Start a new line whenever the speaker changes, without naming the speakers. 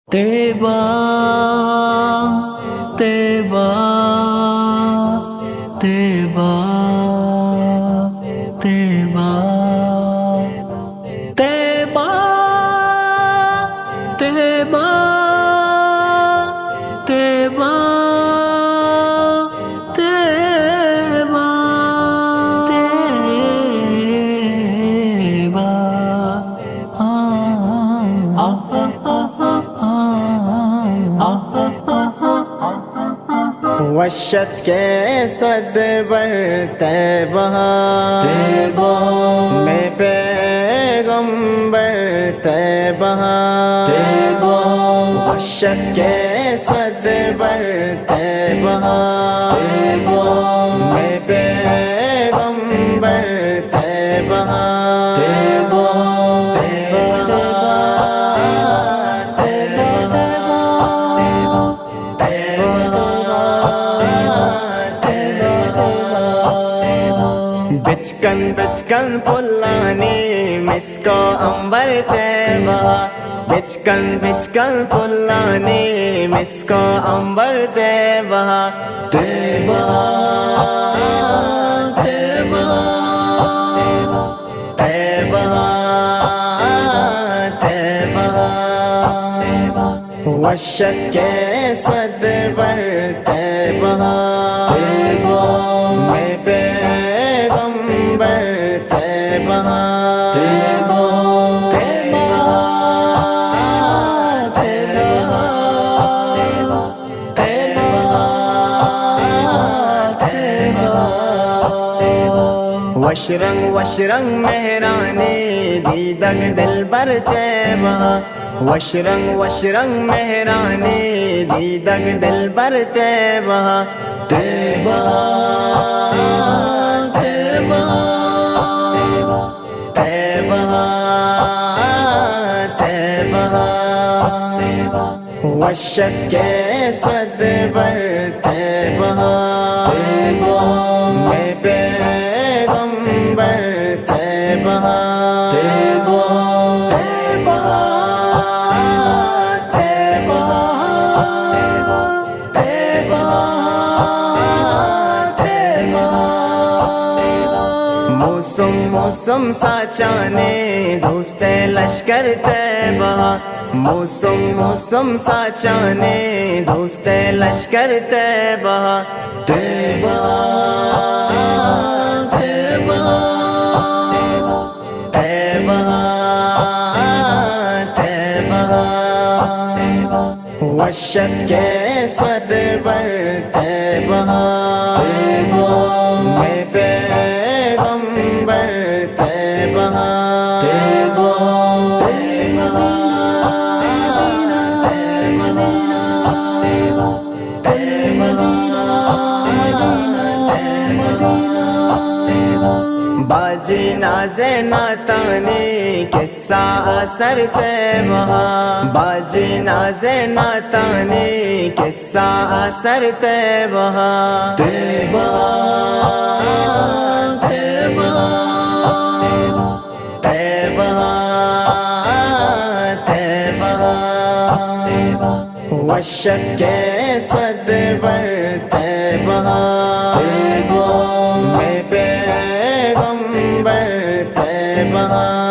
طیبہ طیبہ طیبہ طیبہ طیبہ طیبہ طیبہ
وشت کے صد بر طیبہ میں پیغمبر طیبہ وشت کے صد بر طیبہ میں پیغمبر طیبہ بچکن پلانی مسکو امبر طیبہ بچکن پلانی مسکو امبر طیبہ طیبہ طیبہ طیبہ طیبہ وشت کے صد بر طیبہ میں پیغمبر طیبہ وشرنگ مہرانی دیدگ دل بر طیبہ وشرنگ مہرانی دیدگ دل بر طیبہ طیبہ طیبہ طیبہ طیبہ وشت کے صد بر طیبہ میں پیغمبر طیبہ موسم ساچانے دوست لشکر طیبہ موسم ساچانے دوست لشکر طیبہ طیبہ طیبہ طیبہ طیبہ وشت کے صد بر طیبہ میں پیغمبر طیبہ باجی ناز ناتانی قصہ اثر طیبہ باجی ناز ناتانی قصہ اثر طیبہ طیبہ طیبہ طیبہ طیبہ وشت کے صد بر طیبہ میں پیغمبر طیبہ